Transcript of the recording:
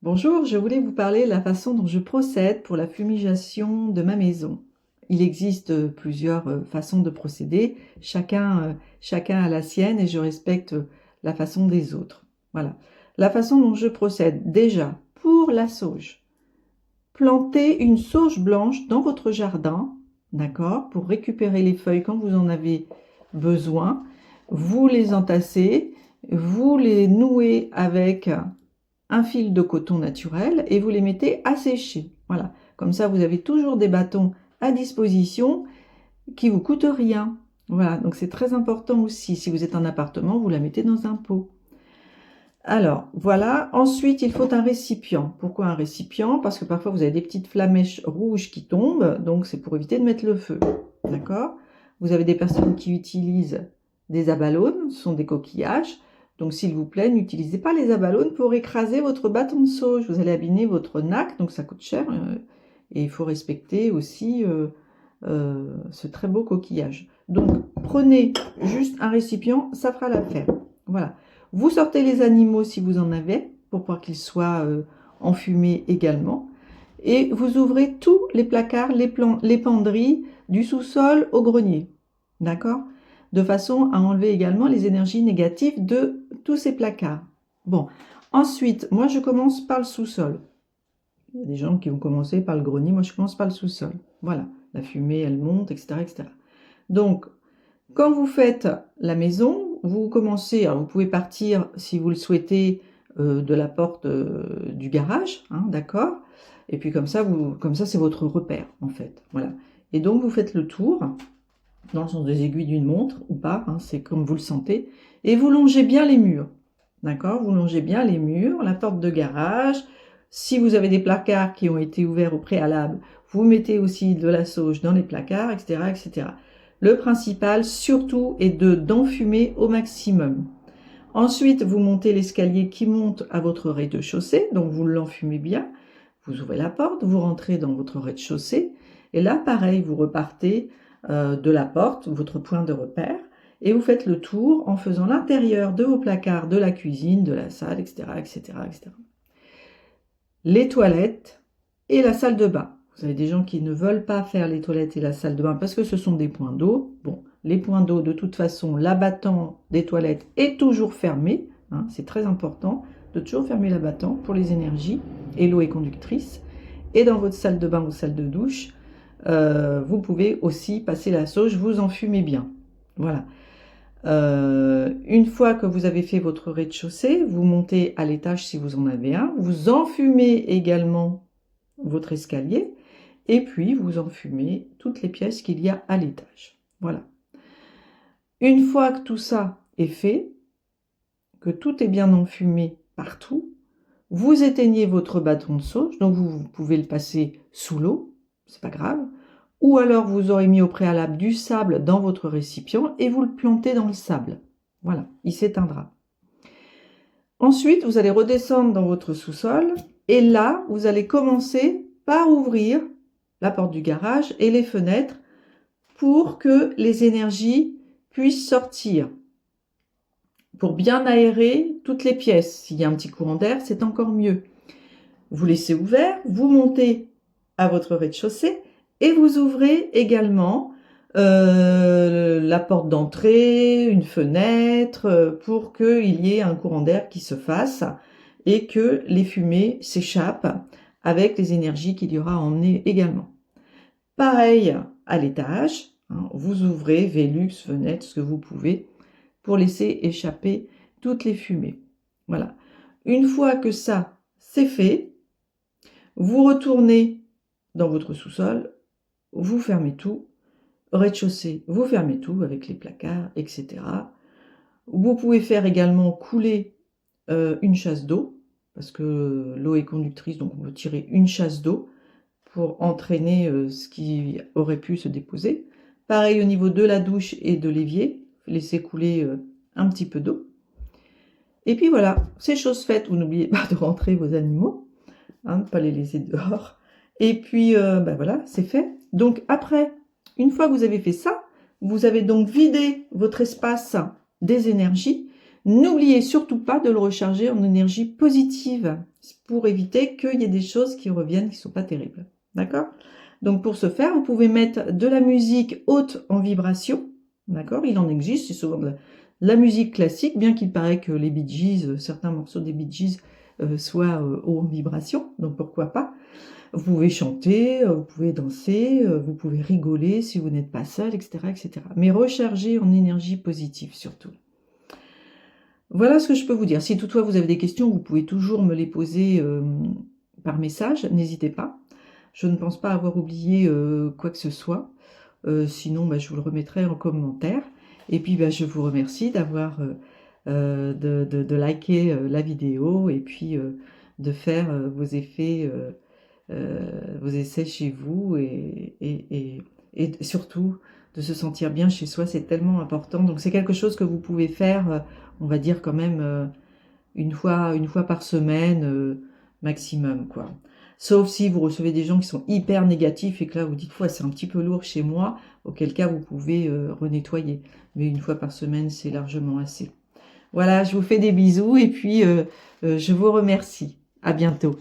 Bonjour, je voulais vous parler de la façon dont je procède pour la fumigation de ma maison. Il existe plusieurs façons de procéder, chacun a la sienne et je respecte la façon des autres. Voilà. La façon dont je procède, déjà, pour la sauge. Plantez une sauge blanche dans votre jardin, d'accord, pour récupérer les feuilles quand vous en avez besoin. Vous les entassez, vous les nouez avec un fil de coton naturel et vous les mettez à sécher. Voilà, comme ça vous avez toujours des bâtons à disposition qui vous coûtent rien. Voilà, donc c'est très important aussi. Si vous êtes en appartement, vous la mettez dans un pot. Alors, voilà. Ensuite, il faut un récipient. Pourquoi un récipient? Parce que parfois, vous avez des petites flamèches rouges qui tombent, donc c'est pour éviter de mettre le feu. D'accord? Vous avez des personnes qui utilisent des abalones, ce sont des coquillages. Donc, s'il vous plaît, n'utilisez pas les abalones pour écraser votre bâton de sauge. Vous allez abîmer votre nac, donc ça coûte cher. Et il faut respecter aussi ce très beau coquillage. Donc, prenez juste un récipient, ça fera l'affaire. Voilà. Vous sortez les animaux si vous en avez, pour pas qu'ils soient enfumés également. Et vous ouvrez tous les placards, les penderies, du sous-sol au grenier. D'accord? De façon à enlever également les énergies négatives de tous ces placards. Bon. Ensuite, moi je commence par le sous-sol. Il y a des gens qui vont commencer par le grenier, moi je commence par le sous-sol. Voilà. La fumée, elle monte, etc., etc. Donc, quand vous faites la maison, vous commencez, alors vous pouvez partir si vous le souhaitez de la porte du garage, hein, d'accord? Et puis comme ça c'est votre repère en fait, voilà. Et donc vous faites le tour dans le sens des aiguilles d'une montre ou pas, hein, c'est comme vous le sentez, et vous longez bien les murs, d'accord? Vous longez bien les murs, la porte de garage. Si vous avez des placards qui ont été ouverts au préalable, vous mettez aussi de la sauge dans les placards, etc., etc. Le principal, surtout, est d'enfumer au maximum. Ensuite, vous montez l'escalier qui monte à votre rez-de-chaussée, donc vous l'enfumez bien. Vous ouvrez la porte, vous rentrez dans votre rez-de-chaussée, et là, pareil, vous repartez de la porte, votre point de repère, et vous faites le tour en faisant l'intérieur de vos placards, de la cuisine, de la salle, etc., etc., etc. Les toilettes et la salle de bain. Vous avez des gens qui ne veulent pas faire les toilettes et la salle de bain parce que ce sont des points d'eau. Bon, les points d'eau, de toute façon, l'abattant des toilettes est toujours fermé. Hein, c'est très important de toujours fermer l'abattant pour les énergies, et l'eau est conductrice. Et dans votre salle de bain ou salle de douche, vous pouvez aussi passer la sauge, vous enfumez bien. Voilà. Une fois que vous avez fait votre rez-de-chaussée, vous montez à l'étage si vous en avez un, vous enfumez également votre escalier, et puis vous enfumez toutes les pièces qu'il y a à l'étage. Voilà. Une fois que tout ça est fait, que tout est bien enfumé partout, vous éteignez votre bâton de sauge, donc vous pouvez le passer sous l'eau, c'est pas grave, ou alors vous aurez mis au préalable du sable dans votre récipient et vous le plantez dans le sable. Voilà, il s'éteindra. Ensuite, vous allez redescendre dans votre sous-sol et là, vous allez commencer par ouvrir la porte du garage et les fenêtres pour que les énergies puissent sortir. Pour bien aérer toutes les pièces. S'il y a un petit courant d'air, c'est encore mieux. Vous laissez ouvert, vous montez à votre rez-de-chaussée et vous ouvrez également la porte d'entrée, une fenêtre, pour qu'il y ait un courant d'air qui se fasse et que les fumées s'échappent avec les énergies qu'il y aura à emmener également. Pareil à l'étage, hein, vous ouvrez Velux, fenêtre, ce que vous pouvez, pour laisser échapper toutes les fumées. Voilà. Une fois que ça, c'est fait, vous retournez dans votre sous-sol, vous fermez tout, rez-de-chaussée, vous fermez tout avec les placards, etc. Vous pouvez faire également couler une chasse d'eau, parce que l'eau est conductrice, donc on peut tirer une chasse d'eau pour entraîner ce qui aurait pu se déposer. Pareil au niveau de la douche et de l'évier, laissez couler un petit peu d'eau. Et puis voilà, c'est chose faite, vous n'oubliez pas de rentrer vos animaux, hein, ne pas les laisser dehors. Et puis voilà, c'est fait. Donc après, une fois que vous avez fait ça, vous avez donc vidé votre espace des énergies. N'oubliez surtout pas de le recharger en énergie positive pour éviter qu'il y ait des choses qui reviennent qui ne sont pas terribles. D'accord? Donc pour ce faire, vous pouvez mettre de la musique haute en vibration. D'accord? Il en existe, c'est souvent de la musique classique, bien qu'il paraît que les Bee Gees, certains morceaux des Bee Gees soient haut en vibration, donc pourquoi pas. Vous pouvez chanter, vous pouvez danser, vous pouvez rigoler si vous n'êtes pas seul, etc., etc. Mais rechargez en énergie positive surtout. Voilà ce que je peux vous dire. Si toutefois vous avez des questions, vous pouvez toujours me les poser par message, n'hésitez pas. Je ne pense pas avoir oublié quoi que ce soit. Sinon, je vous le remettrai en commentaire. Et puis, je vous remercie d'avoir de liker la vidéo et puis de faire vos effets, vos essais chez vous et surtout de se sentir bien chez soi, c'est tellement important. Donc, c'est quelque chose que vous pouvez faire, on va dire quand même une fois par semaine maximum, quoi. Sauf si vous recevez des gens qui sont hyper négatifs et que là vous dites c'est un petit peu lourd chez moi, auquel cas vous pouvez renettoyer. Mais une fois par semaine, c'est largement assez. Voilà, je vous fais des bisous et puis je vous remercie. À bientôt.